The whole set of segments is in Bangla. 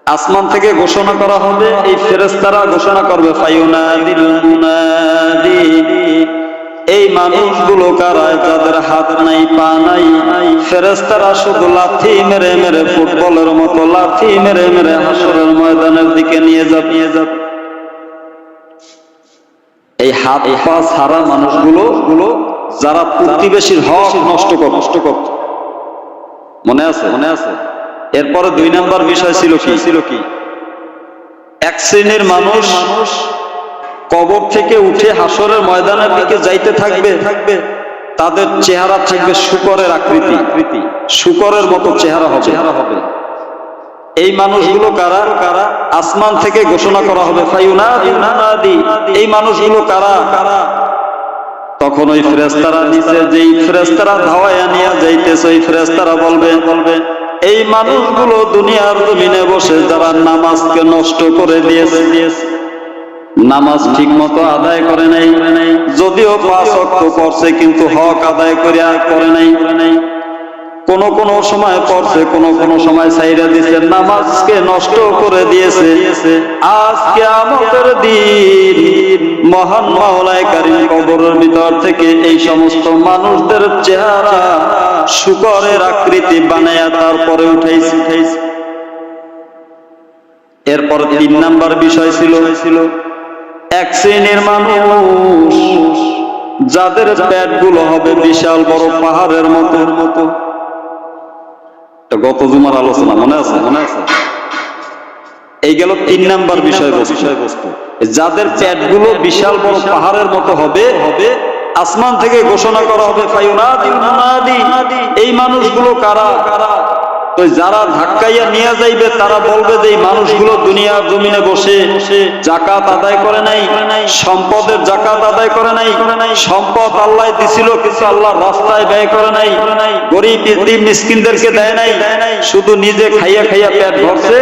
আসমান থেকে ঘোষণা করা হবে, এই ফেরেশতারা ঘোষণা করবে, ফায়ুনাদিল মুনাদি, এই মানুষগুলো কারা যাদের হাত নাই পা নাই। ফেরেশতারা শুধু লাথি মেরে মেরে, ফুটবলের মতো লাথি মেরে মেরে হাসরের ময়দানের দিকে নিয়ে যাবে। এই হাত পা ছাড়া মানুষগুলো যারা প্রতিবেশীর হক নষ্ট করত, মনে আছে? এরপরে 2 নাম্বার বিষয় ছিল কি? এক শ্রেণীর মানুষ কবর থেকে উঠে হাসরের ময়দানের দিকে যাইতে থাকবে, তাদের চেহারা থাকবে শুকরের আকৃতি, শুকরের মতো চেহারা হবে। এই মানুষগুলো কারা? আসমান থেকে ঘোষণা করা হবে, ফায়ুনাদি, এই মানুষগুলো কারা? তখন ওই ফেরেশতারা নিচে, যেই ফেরেশতারা ধাওয়ায়া নিয়ে যাইতেছে, ওই ফেরেশতারা বলবে, এই মানুষগুলো দুনিয়ার জমিনে বসে যারা নামাজকে নষ্ট করে দিয়েছে, নামাজ ঠিক মতো আদায় করে নাই, যদিও 5 ওয়াক্ত পড়ছে কিন্তু হক আদায় করে নাই, কোন সময় পড়ছে, কোন সময় ছাইরা দিয়েছে, নামাজকে নষ্ট করে দিয়েছে। আজ কিয়ামতের দিন মহান মাওলায়ে কারীম কবরের ভিতর থেকে এই সমস্ত মানুষদের চেহারা শুকরের আকৃতি বানায়া তারপরে উঠাইছে। এরপর 3 নাম্বার বিষয় ছিল এক শ্রেণীর মানুষ যাদের পেটগুলো হবে বিশাল বড় পাহাড়ের মতো। গত জুমার আলোচনা মনে আছে? এই গেল 3 নাম্বার বিষয়বস্তু। যাদের পেটগুলো বিশাল বড় পাহাড়ের মতো হবে, আসমান থেকে ঘোষণা করা হবে, ফায়ুনাদিল মুনাদি, এই মানুষগুলো কারা? তো যারা ধাক্কাইয়া নিয়ে যাইবে তারা বলবে যে এই মানুষগুলো দুনিয়ার জমিনে বসে যাকাত আদায় করে নাই, সম্পদের যাকাত আদায় করে নাই, সম্পদ আল্লাহ দিছিল কিন্তু আল্লাহর রাস্তায় ব্যয় করে নাই, গরিব ইতিম মিসকিনদেরকে দেয় নাই, শুধু নিজে খাইয়া পেট ভরছে।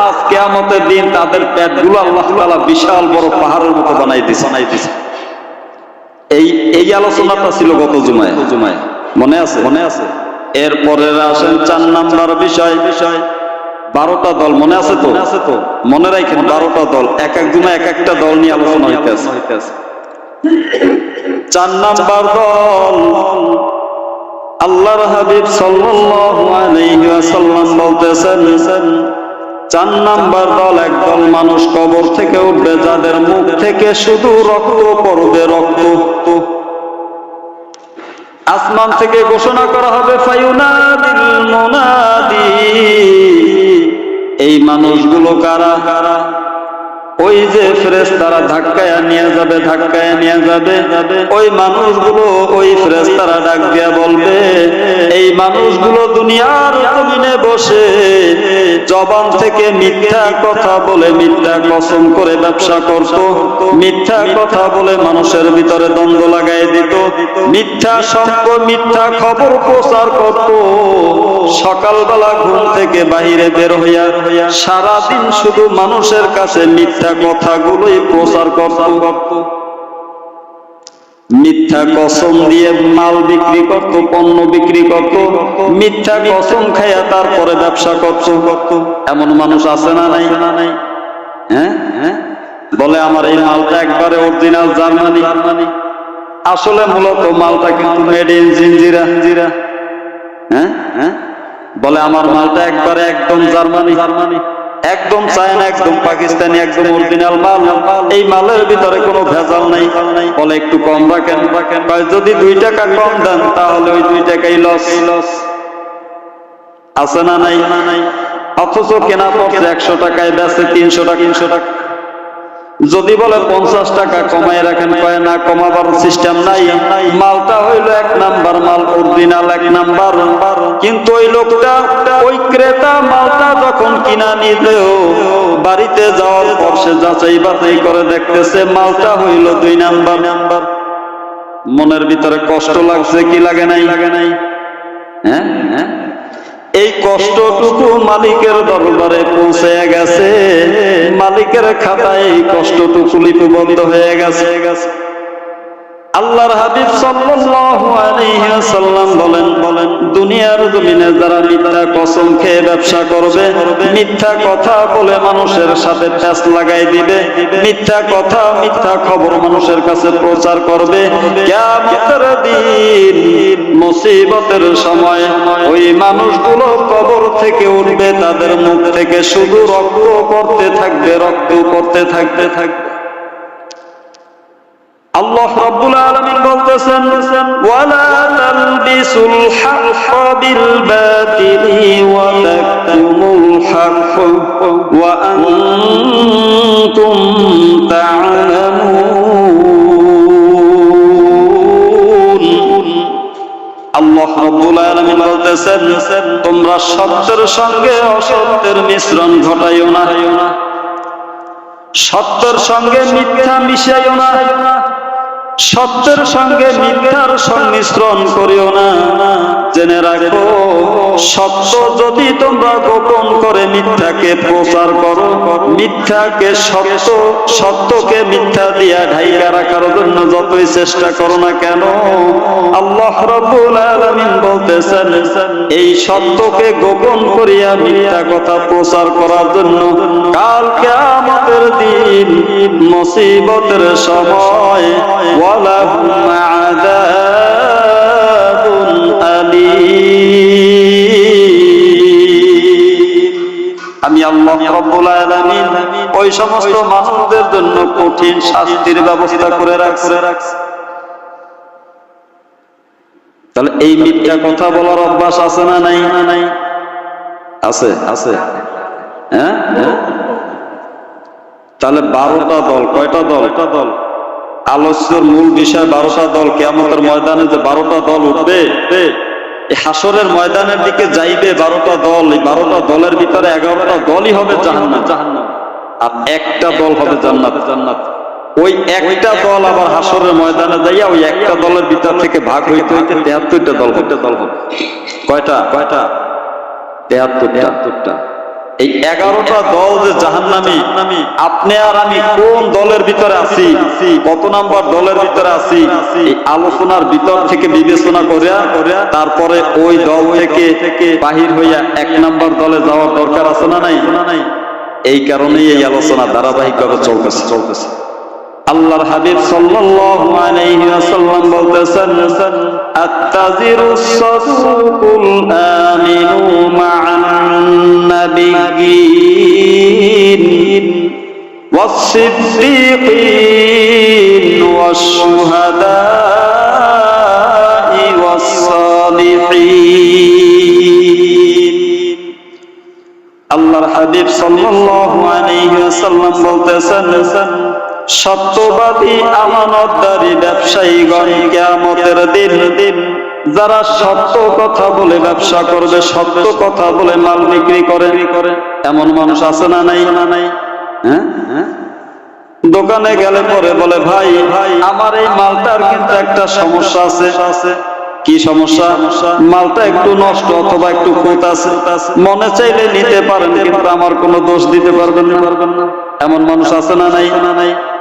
আজ কিয়ামতের দিন তাদের পেটগুলো আল্লাহ তাআলা বিশাল বড় পাহাড়ের মতো বানাই দিছে। এই আলোচনাটা ছিল গত জুমায়, মনে আছে? এরপরে আসেন 4 নাম্বার বিষয়, 12টা দল, মনে আছে তো? মনে রাখেন 12টা দল, এক জুমা এক একটা দল নিয়ে আলোচনা হইতেছে। 4 নাম্বার দল, আল্লাহর হাবিব সাল্লাল্লাহু আলাইহি ওয়াসাল্লাম বলতেছেন, 4 নাম্বার দল, একদল মানুষ কবর থেকে উঠবে যাদের মুখ থেকে শুধু রক্ত পড়বে, রক্ত। আসমান থেকে ঘোষণা করা হবে, ফায়ুনাদিল মুনাদি, এই মানুষগুলো কারা? ওই যে ফেরেশতারা ধাক্কায়া নিয়ে যাবে, ওই মানুষগুলো, ওই ফেরেশতারা ডাক দিয়া বলবে, এই মানুষগুলো দুনিয়ার জমিনে বসে জবান থেকে মিথ্যা কথা বলে, মিথ্যা কসম করে ব্যবসা করত, মিথ্যা কথা বলে মানুষের ভিতরে দ্বন্দ্ব লাগাই দিত, মিথ্যা সম্পদ, মিথ্যা খবর প্রচার করত। সকালবেলা ঘুম থেকে বাহিরে বের হইয়া সারাদিন শুধু মানুষের কাছে মিথ্যা কথাগুলোই প্রচার করত, মিথ্যা কসম দিয়ে মাল বিক্রি করত, পণ্য বিক্রি করত, মিথ্যা কসম খাইয়া তারপরে ব্যবসা করত। এমন মানুষ আছে না নাই? হ্যাঁ, বলে আমার এই মালটা একবারে অরিজিনাল জার্মানি, আসলে মূলত মালটা কিন্তু মেড ইন জিঞ্জিরা। হ্যাঁ, বলে আমার মালটা একবারে একদম জার্মানি, একদম চায়না, একদম পাকিস্তানি, একদম অরিজিনাল মাল, এই মালের ভিতরে কোনো ভেজাল নাই। বলে একটু কম রাখেন, যদি 2 টাকা কম দেন তাহলে ওই 2 টাকাই লস। আছে না নাই? অথচ কেনা পড়ছে 100 টাকায়, বেচে 300 টাকা। যদি বলে 50 টাকা কমাই রাখেন, কয় না, কমাবার সিস্টেম নাই, মালটা হইলো 1 নাম্বার মাল, অরিজিনাল 1 নাম্বার। কিন্তু ওই লোকটা, ওই ক্রেতা মালটা যখন কিনা নিতেও বাড়িতে যাওয়ার পর সে যাচাই বাছাই করে দেখতেছে মালটা হইলো 2 নাম্বার। মনের ভিতরে কষ্ট লাগছে কি লাগে নাই? হ্যাঁ, এই কষ্টটুকু মালিকের দরবারে পৌঁছে গেছে, মালিকের খাতায় এই কষ্টটুকু লিপিবদ্ধ হয়ে গেছে। আল্লাহর হাবিব সাল্লাল্লাহু আলাইহি ওয়াসাল্লাম বলেন দুনিয়ার জমিনে যারা মিথ্যা কসম খেয়ে ব্যবসা করবে, মিথ্যা কথা বলে মানুষের সাথে প্যাঁচ লাগাই দিবে, মিথ্যা কথা মিথ্যা খবর মানুষের কাছে প্রচার করবে, কিয়ামতের দিন মুসিবতের সময় ওই মানুষগুলো কবর থেকে উঠবে, তাদের মুখ থেকে শুধু রক্ত পড়তে থাকবে, রক্ত পড়তে থাকবে। আল্লাহ রাব্বুল আলামিন বলতেছেন ওয়ালা তালবিসুল হাক্কা বিল বাতিলি ওয়া তাকতুমুল হাক্কা ওয়া আনতুম তা'লামুন। আল্লাহ রাব্বুল আলামিন বলতেছেন তোমরা সত্যের সঙ্গে অসত্যের মিশ্রণ ঘটাইও না, সত্যের সঙ্গে মিথ্যা মিশাইও না, সত্যের সঙ্গে মিথ্যার সংমিশ্রণ করিও না। জেনে রাখো সত্য যদি তোমরা গোপন করে মিথ্যাকে প্রচার করো, মিথ্যাকে সত্য, সত্যকে মিথ্যা দিয়া ঢাইকা রাখার জন্য যতই চেষ্টা করো না কেন, আল্লাহ রাব্বুল আলামিন বলতেছেন এই সত্যকে গোপন করিয়া মিথ্যা কথা প্রচার করার জন্য কাল কিয়ামতের দিন মুসিবতের সময় ওয়ালাহুম আযাবুন আলীম। আমি আল্লাহ রাব্বুল আলামিন ওই সমস্ত মানুষদের জন্য কঠিন শাস্তির ব্যবস্থা করে রাখছি। তাহলে এই মিথ্যা কথা বলার অভ্যাস আছে না নাই? আছে, আছে। হ্যাঁ, তাহলে 12টা দল, কয়টা দল? আলোচ্যের মূল বিষয় 12টা দল। কিয়ামতের ময়দানে যে 12টা দল উঠবে, এই হাসরের ময়দানের দিকে যাইবে 12টা দল। এই 12টা দলের ভিতরে 11টা দলই হবে জাহান্নাম, আর একটা দল হবে জান্নাত। ওই একটা দল আবার হাসরের ময়দানে যাইয়া ওই একটা দলের ভিতর থেকে ভাগ হইতে হইতে 73টা দল হবে। কয়টা? 73টা। এই 11টা দল যে জাহান্নামী, আপনি আর আমি কোন দলের ভিতরে আছি, কত নাম্বার দলের ভিতরে আছি, এই আলোচনার ভিতর থেকে বিবেচনা করিয়া তারপরে ওই দল থেকে বাহির হইয়া 1 নাম্বার দলে যাওয়ার দরকার আছে না নাই? এই কারণেই এই আলোচনা ধারাবাহিকভাবে চলতেছে। আল্লাহর হাবিব সাল্লাল্লাহু আলাইহি ওয়াসাল্লাম বলতেছেন আত-তাজিরুস সাদুকুল আমিনু মা'আন নাবিয়্যিন ওয়াস-সিদ্দীকিন ওয়াশ-শুহাদা'i ওয়াস-সালিহিন। আল্লাহর হাবিব সাল্লাল্লাহু আলাইহি ওয়াসাল্লাম বলতেছেন সত্যবাদী আমানতদারী ব্যবসায়ীগণ কিয়ামতের দিন যারা সত্য কথা বলে ব্যবসা করবে, সত্য কথা বলে মাল বিক্রি করে, এমন মানুষ আছে না নাই? হ্যাঁ, দোকানে গেলে পরে বলে ভাই আমার এই মালটার কিন্তু একটা সমস্যা আছে। কি সমস্যা? মালটা একটু নষ্ট অথবা একটু খুঁত আছে, মনে চাইলে নিতে পারেন কিন্তু আমার কোনো দোষ দিতে পারবেন না। এমন মানুষ আছে না নাই?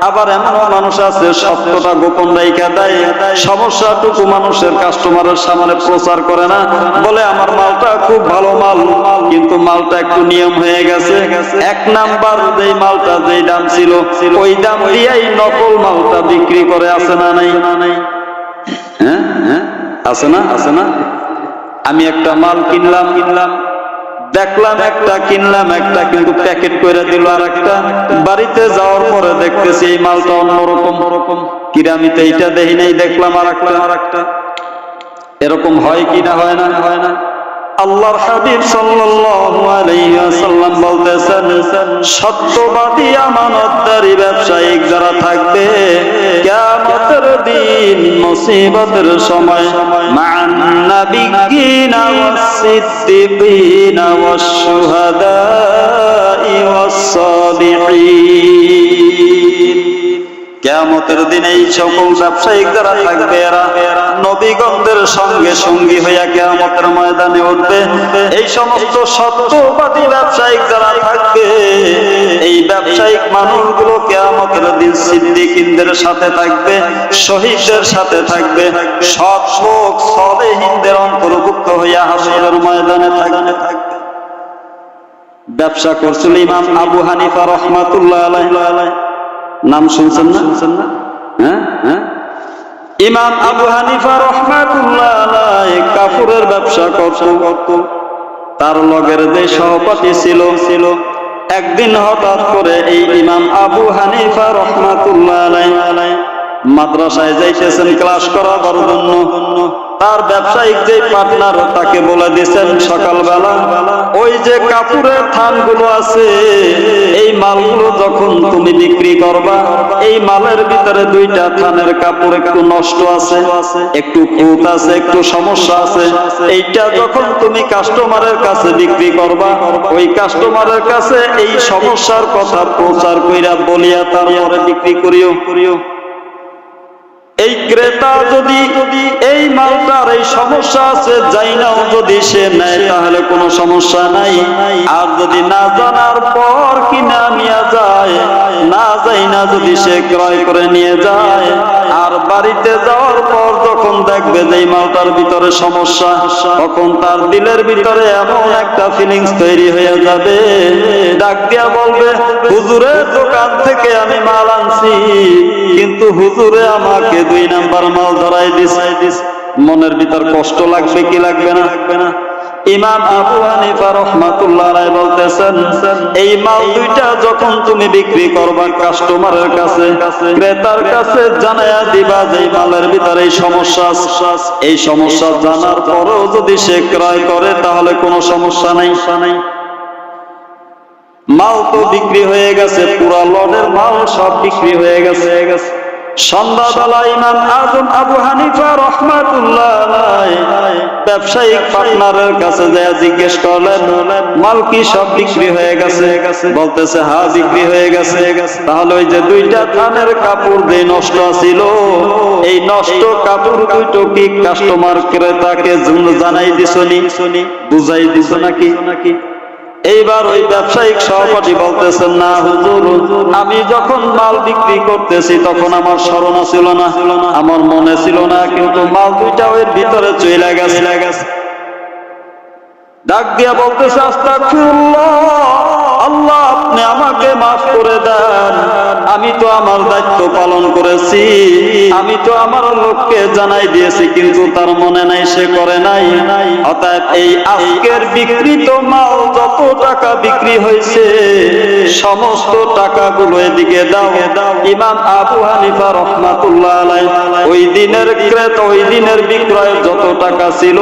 আবার এমন মানুষ আছে সত্যটা গোপন রাইখা দেয়, সমস্যাটুকু মানুষের কাস্টমারের সামনে প্রচার করে না, বলে আমার মালটা খুব ভালো মাল, কিন্তু মালটা একটু নিয়ম হয়ে গেছে। 1 নাম্বার যেই মালটা যেই দাম ছিল ওই দাম দিয়েই নকল মালটা বিক্রি করে। আছে না নাই? হ্যাঁ, আছে না? আমি একটা মাল কিনলাম, দেখলাম একটা, কিনলাম একটা, কিন্তু প্যাকেট করে দিল আর একটা। বাড়িতে যাওয়ার পরে দেখতেছি এই মালটা অন্যরকম। কিরে আমি তো এইটা দেখি নাই, দেখলাম আর একটা। এরকম হয় কি না? হয় না? আল্লাহর হাবিব সাল্লাল্লাহু আলাইহি ওয়াসাল্লাম বলতেছেন সত্যবাদী আমানতদারী ব্যবসায়ী যারা থাকবে কিয়ামতের দিন মুসিবতের সময় মা'আন নাবিয়্যিনা ওয়াস-সিদ্দীকিনা ওয়াশ-শুহাদা'i ওয়াস-সালিহিন। কিয়ামতের দিনে এই সকল ব্যবসায়িক যারা থাকবে এরা নবীগণদের সঙ্গে সঙ্গী হইয়া কিয়ামতের ময়দানে উঠবে। এই সমস্ত সত্যবাদী ব্যবসায়িক যারা থাকবে এই ব্যবসায়িক মানুষগুলো কিয়ামতের দিন সিদ্দিকীনদের সাথে থাকবে, শহীদদের সাথে থাকবে, সৎ লোক সালেহীনদের অন্তর্ভুক্ত হইয়া হাসরের ময়দানে থাকবে। ব্যবসা করছিল ইমাম আবু হানিফা রাহমাতুল্লাহ আলাইহি, নাম শুনছেন না? হ্যাঁ, ইমাম আবু হানিফা রাহমাতুল্লাহ আলাইহি কাপড়ের ব্যবসা করত। তার লগের যে সহপাঠী ছিল, একদিন হঠাৎ করে এই ইমাম আবু হানিফা রাহমাতুল্লাহ আলাইহি মাদ্রাসায় যাইতেছেন ক্লাস করাবার জন্য। তার ব্যবসায়িক যে পার্টনার তাকে বলে দিয়েছেন সকালবেলা, ওই যে কাপড়ের থানগুলো আছে, এই মালগুলো যখন তুমি বিক্রি করবা, এই মালের ভিতরে দুইটা থানের কাপড় একটু নষ্ট আছে, একটু খুঁত আছে, একটু সমস্যা আছে। এইটা যখন তুমি কাস্টমারের কাছে বিক্রি করবা, ওই কাস্টমারের কাছে এই সমস্যার কথা প্রচার কইরা বলিয়া তারপরে বিক্রি করিও। এই ক্রেতা যদি এই মালটার এই সমস্যা আছে জাইনাও যদি সে নেয় তাহলে কোনো সমস্যা নাই, আর যদি না জানার পর কিনা নিয়ে যায়, না জাইনা যদি সে ক্রয় করে নিয়ে যায়, আর বাড়িতে যাওয়ার পর যখন দেখবে যে এই মালটার ভিতরে সমস্যা, তখন তার দিলের ভিতরে এমন একটা ফিলিংস তৈরি হয়ে যাবে, ডাক দিয়া বলবে, হুজুরের দোকান থেকে আমি মাল আনছি, কিন্তু হুজুরে আমাকে 2 নাম্বার মাল ধরাই দিস। মনের ভিতর কষ্ট লাগবে কি লাগবে না? ইমাম আবু হানিফা রাহমাতুল্লাহ আলাইহি বলতেছেন, এই মাল দুইটা যখন তুমি বিক্রি করবা কাস্টমারের কাছে, ক্রেতার কাছে জানায়া দিবা যে এই মালের ভিতরে এই সমস্যা, এই সমস্যা জানার পরেও যদি সে ক্রয় করে তাহলে কোনো সমস্যা নাই। মাল তো বিক্রি হয়ে গেছে, পুরা লটের মাল সব বিক্রি হয়ে গেছে। সন্ধ্যাবেলা ইমাম আজম আবু হানিফা রাহমাতুল্লাহ আলাইহি ব্যবসায়িক পার্টনারের কাছে যায় জিজ্ঞেস করলেন, মাল কি সব বিক্রি হয়ে গেছে? বলতেছে হ্যাঁ বিক্রি হয়ে গেছে। তাহলে ওই যে দুইটা থানের কাপড় যে নষ্ট ছিল, এই নষ্ট কাপড় দুটো কি কাস্টমার ক্রেতাকে জানাই দিছনি, বুঝাই দিছ নাকি? এইবার ওই ব্যবসায়িক সহপাঠী বলতেছেন, না হুজুর, আমি যখন মাল বিক্রি করতেছি তখন আমার স্মরণ ছিল না, আমার মনে ছিল না, কিন্তু মাল দুইটা ওর ভিতরে চলে গেছে। ডাক দিয়া বলতেছে, আস্তাগফিরুল্লাহ, আল্লাহ আপনি আমাকে মাফ করে দেন, আমি তো আমার দায়িত্ব পালন করেছি, আমি তো আমার লোককে জানাই দিয়েছি, কিন্তু তার মনে নাই, সে করে নাই। অতএব এই আজকের বিক্রিত মাল যত টাকা বিক্রি হয়েছে সমস্ত টাকাগুলো এদিকে দাও। ইমাম আবু হানিফা রাহমাতুল্লাহ আলাইহি ওই দিনের ক্রেতা, ওই দিনের বিক্রয়ের যত টাকা ছিল,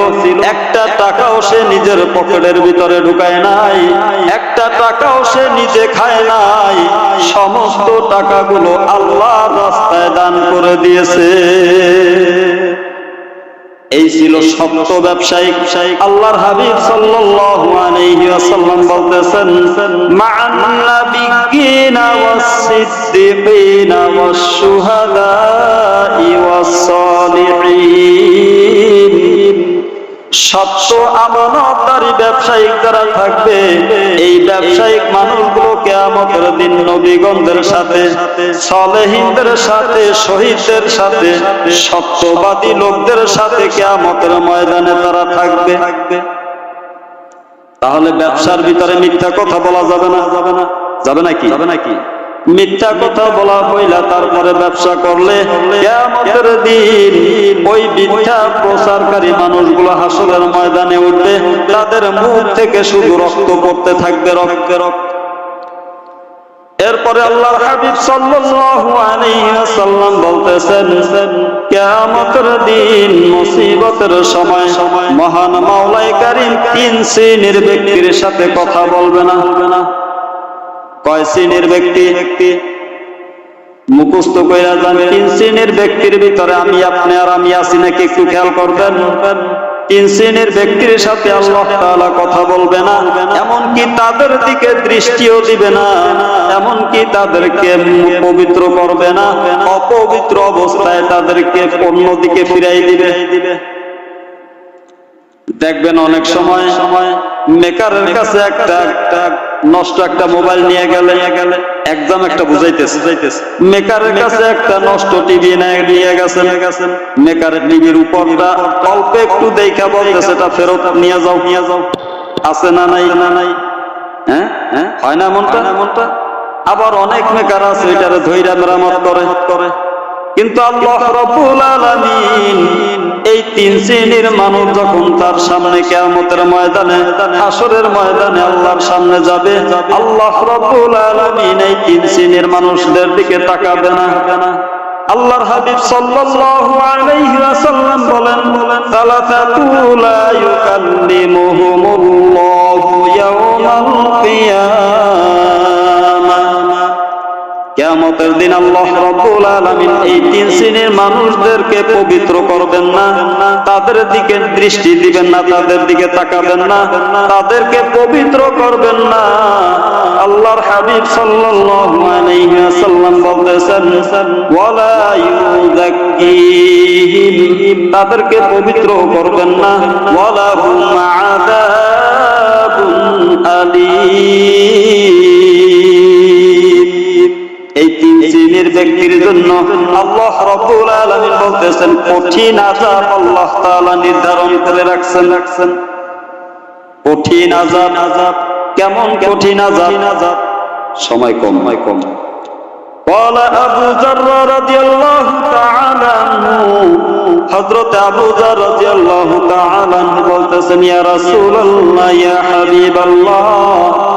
একটা টাকাও সে নিজের পকেটের ভিতরে ঢুকায় নাই, একটা টাকাও সে নিজে খায় নাই, সমস্ত টাকাগুলো আল্লাহর রাস্তায় দান করে দিয়েছে। এই ছিল সত্য ব্যবসায়িক। আল্লাহর হাবিব সাল্লাল্লাহু আলাইহি ওয়াসাল্লাম বলতেছেন, মা'আন নাবিয়্যিনা ওয়াস-সিদ্দীকিনা ওয়াশ-শুহাদা'i ওয়াস-সালিহিন। সত্য আমানতদারী ব্যবসায়িক যারা থাকবে, এই ব্যবসায়িক মানুষগুলো কিয়ামতের দিন নবীগণদের সাথে, সালেহীনদের সাথে, শহীদদের সাথে, সত্যবাদী লোকদের সাথে কিয়ামতের ময়দানে তারা থাকবে। তাহলে ব্যবসার ভিতরে মিথ্যা কথা বলা যাবে না? যাবে নাকি? মিথ্যা কথা বলা হইলা তারপরে ব্যবসা করলে কিয়ামতের দিন ওই মিথ্যা প্রচারকারী মানুষগুলো হাসরের ময়দানে উঠবে, তাদের মুখ থেকে শুধু রক্ত পড়তে থাকবে, রক্ত। এরপরে আল্লাহর হাবিব সাল্লাল্লাহু আলাইহি ওয়াসাল্লাম বলতেছেন, কিয়ামতের দিন মুসিবতের সময় মহান মাওলায়ে কারীম 3 শ্রেণীর ব্যক্তির সাথে কথা বলবে না। কয় শ্রেণীর ব্যক্তি? মুখস্থ কইরা যান। 3 শ্রেণীর ব্যক্তির ভিতরে আমি, আপনি আর আমি আছি নাকি একটু খেয়াল করবেন। 3 শ্রেণীর ব্যক্তির সাথে আল্লাহ তাআলা কথা বলবে না, এমনকি তাদের দিকে দৃষ্টিও দিবে না, এমনকি তাদেরকে পবিত্র করবে না, অপবিত্র অবস্থায় তাদেরকে অন্যদিকে ফিরাই দিবে। দেখবেন অনেক সময় মেকারের কাছে একটা নষ্ট একটা মোবাইল নিয়ে গেলে একদম একটা বুঝাইতেছে মেকারের কাছে একটা নষ্ট টিভি নিয়ে গেছেন মেকারের টিভির উপরটা অল্প একটু দেখা বলতেছে এটা ফেরত নিয়ে যাও আছে না নাই হ্যাঁ হয় না এমনটা আবার অনেক মেকার আছে এটারে ধৈর্য মেরামত করে কিন্তু আল্লাহ রাব্বুল আলামিন এই তিন শ্রেণীর মানুষ যখন তার সামনে কিয়ামতের ময়দানে হাসরের ময়দানে আল্লাহর সামনে যাবে আল্লাহ রাব্বুল আলামিন এই তিন শ্রেণীর মানুষদের দিকে তাকাবে না আল্লাহর হাবিব সাল্লাল্লাহু আলাইহি ওয়াসাল্লাম বলেন সালাসাতু লা ইউকাল্লিমুহুমুল্লাহু ইয়াওমাল কিয়ামাহ কিয়ামতের দিন আল্লাহ রাব্বুল আলামিন এই তিন শ্রেণীর মানুষদেরকে পবিত্র করবেন না তাদের দিকে দৃষ্টি দিবেন না তাদের দিকে তাকাবেন না তাদেরকে পবিত্র করবেন না আল্লাহর হাবিব সাল্লাল্লাহু আলাইহি ওয়াসাল্লাম বলতেছেন ওয়ালা ইউযাক্কিহিম তাদেরকে পবিত্র করবেন না ওয়ালা হুম আযাবুন আলীম এই তিন শ্রেণীর ব্যক্তির জন্য আল্লাহ রাব্বুল আলামিন বলতেছেন কঠিন আযাব আল্লাহ তাআলা নির্ধারণ করে রাখছেন কঠিন আযাব কেমন কঠিন আযাব সময় কম قال أبو ذر رضي الله تعالى عنه حضرت أبو ذر رضي الله تعالى عنه বলতেছেন ইয়া রাসূলুল্লাহ ইয়া হাবিবাল্লাহ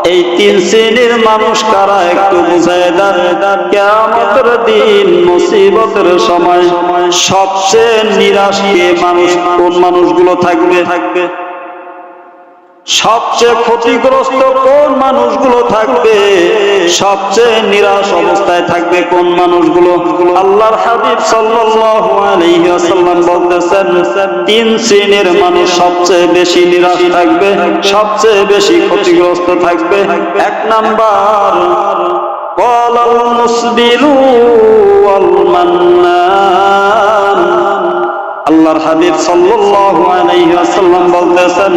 এই তিন শ্রেণীর মানুষ কারা একটু বুঝায় দেন কিয়ামতের দিন মুসিবতের সময় সবচেয়ে নিরাশ কোন মানুষগুলো থাকবে সবচেয়ে ক্ষতিগ্রস্ত কোন মানুষগুলো থাকবে সবচেয়ে নিরাশ অবস্থায় থাকবে কোন মানুষগুলো আল্লাহর হাবিব সাল্লাল্লাহু আলাইহি ওয়াসাল্লাম বলতেছেন তিন শ্রেণীর মানুষ সবচেয়ে বেশি নিরাশ থাকবে সবচেয়ে বেশি ক্ষতিগ্রস্ত থাকবে এক নাম্বার ক্বালাল মুসবিলু ওয়াল মান্নান আল্লাহর হাবিব সাল্লাল্লাহু আলাইহি ওয়াসাল্লাম বলতেছেন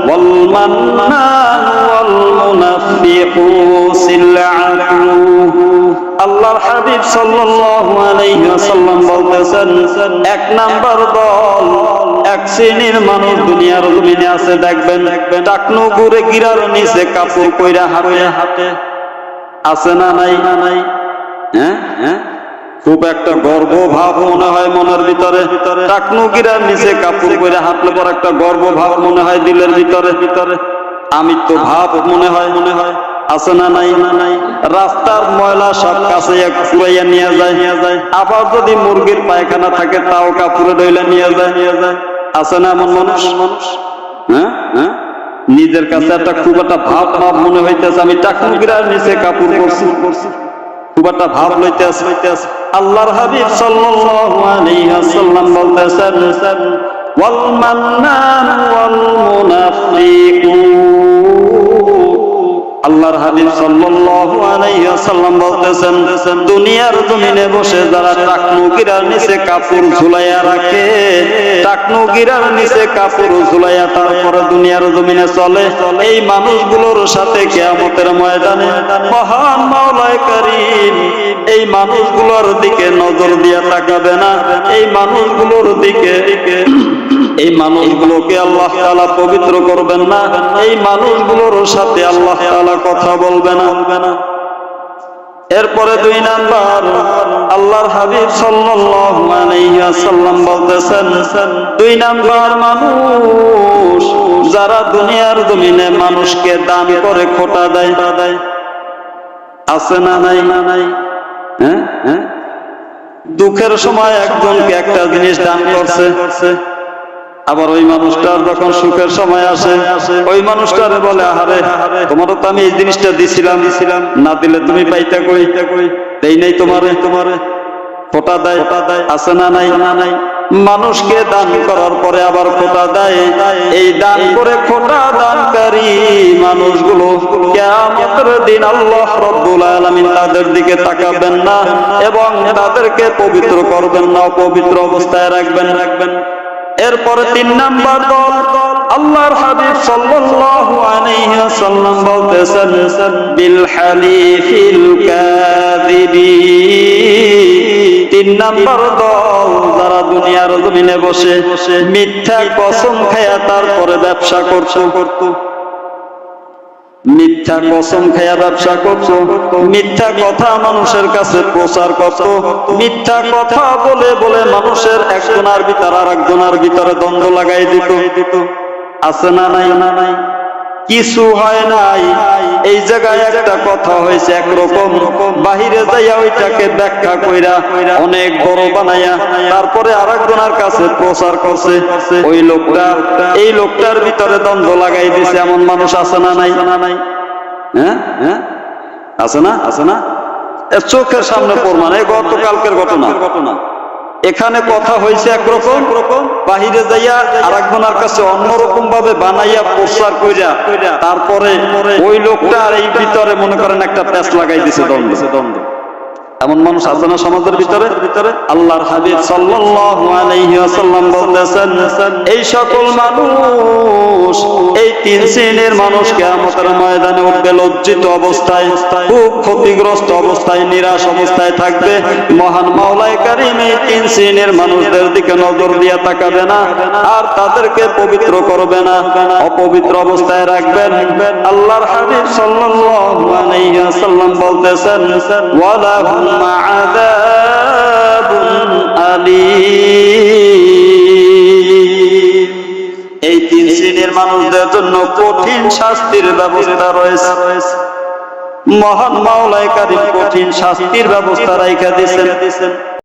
ওয়াল মান্নান ওয়াল মুনাফিকু সিলআতু আল্লাহর হাবিব সাল্লাল্লাহু আলাইহি ওয়াসাল্লাম বলতেছেন এক নাম্বার দল এক শ্রেণীর মানুষ দুনিয়ার জমিনে আছে দেখবেন টাকনু ঘুরে গিরার নিচে কাপড় কইরা হাতে আছে না নাই হ্যাঁ খুব একটা গর্ব ভাব মনে হয় মনের ভিতরে টাকনু গিরার নিচে কাপড় পরে হাঁটলে পর একটা গর্ব ভাব মনে হয় দিলের ভিতরে আমি তো ভাব মনে হয় আছে না নাই রাস্তার ময়লা সব কাছে কুড়াইয়া নিয়ে যায় আবার যদি মুরগির পায়খানা থাকে তাও কাপড়ে ডইলা নিয়ে যায় আছে না এমন মানুষ হ্যাঁ নিজের কাছে একটা খুব একটা ভাব মনে হইতেছে আমি টাকনু গিরার নিচে কাপড় করছি খুব একটা ভাব লইতে আছে আল্লাহর হাবিব সাল্লাল্লাহু আলাইহি ওয়াসাল্লাম বলতেছেন ওয়াল মান্নান ওয়াল মুনাফিকু আল্লাহর হাবিব সাল্লাল্লাহু আলাইহি ওয়াসাল্লাম বলতেছেন দুনিয়ার জমিনে বসে যারা টাকনু গিরার নিচে কাপড় ঝুলাইয়া রাখে টাকনু গিরার নিচে কাপড় ঝুলাইয়া তারপরে দুনিয়ার জমিনে চলে এই মানুষগুলোর সাথে কিয়ামতের ময়দানে মহান মাওলায়ে কারীম এই মানুষগুলোর দিকে নজর দিয়া তাকাবে না এই মানুষগুলোর দিকে এই মানুষগুলোকে আল্লাহ তাআলা পবিত্র করবেন না এই মানুষগুলোর সাথে আল্লাহ তাআলা কথা বলবে না এরপরে দুই নাম্বার আল্লাহর হাবিব সাল্লাল্লাহু আলাইহি ওয়াসাল্লাম বলতেছেন দুই নাম্বার মানুষ যারা দুনিয়ার জমিনে মানুষকে দান করে খোটা দেয় আছে না নাই হ্যাঁ দুঃখের সময় একজনকে একটা জিনিস দান করছে আবার ওই মানুষটার যখন সুখের সময় আসে ওই মানুষটারে বলে আহারে তোমারও তো আমি এই জিনিসটা দিছিলাম না দিলে তুমি পাইতা কই দেই নাই তোমারে খোটা দেয় আছে না নাই মানুষকে দান করার পরে আবার খোটা দেয় এই দান করে খোটা দানকারী মানুষগুলো কিয়ামতের দিন আল্লাহ রাব্বুল আলামিন তাদের দিকে তাকাবেন না এবং তাদেরকে পবিত্র করবেন না পবিত্র অবস্থায় রাখবেন এরপরে তিন নাম্বার দল আল্লাহর হাবিব সাল্লাল্লাহু আলাইহি ওয়াসাল্লাম বলতেছেন বিল হালিফিল কাযিবি, 3 নাম্বার দল যারা দুনিয়ার জমিনে বসে মিথ্যা কসম খায়া তারপরে ব্যবসা করত। মিথ্যা কসম খায়া ব্যবসা করত, মিথ্যা কথা মানুষের কাছে প্রচার করত, মিথ্যা কথা বলে বলে মানুষের একজনের ভিতর আর একজনের ভিতরে দ্বন্দ্ব লাগাই দিত। আছে না নাই? কিছু হয় নাই, এই জায়গায় একটা কথা হয়েছে একরকম, বাহিরে যাইয়া ওইটাকে ব্যাখ্যা কইরা অনেক বড় বানাইয়া তারপরে আরেকজনের কাছে প্রচার করছে। ওই লোকটা এই লোকটার ভিতরে দ্বন্দ্ব লাগাই দিছে। এমন মানুষ আছে না নাই? হ্যাঁ, আছে না? এর চোখের সামনে প্রমাণ, এই গতকালকের ঘটনা। এখানে কথা হয়েছে একরকম, বাহিরে যাইয়া আরেকজনের কাছে অন্যরকম ভাবে বানাইয়া প্রচার কইরা তারপরে ওই লোকটা আর এই ভিতরে মনে করেন একটা প্যাঁচ লাগাই দিছে, দ্বন্দ্ব। এমন মানুষ আছে না সমাজের ভিতরে? আল্লাহর হাবিব সাল্লাল্লাহু আলাইহি ওয়াসাল্লাম বলতেছেন এই সকল মানুষ, এই 3 শ্রেণীর মানুষ কিয়ামতের ময়দানে উঠবে লজ্জিত অবস্থায়, খুব ক্ষতিগ্রস্ত অবস্থায়, নিরাশ অবস্থায় থাকবে। মহান মাওলায়ে কারীম এই 3 শ্রেণীর মানুষদের দিকে নজর দিয়ে তাকাবে না, আর তাদেরকে পবিত্র করবে না, অপবিত্র অবস্থায় রাখবেন। আল্লাহর হাবিব সাল্লাল্লাহু আলাইহি ওয়াসাল্লাম বলতেছেন ওয়ালাহুম আযাবুন আলীম, এই 3 শ্রেণীর মানুষদের জন্য কঠিন শাস্তির ব্যবস্থা রয়েছে। মহান মাওলায়ে কারীম কঠিন শাস্তির ব্যবস্থা রাইখা দিয়েছেন।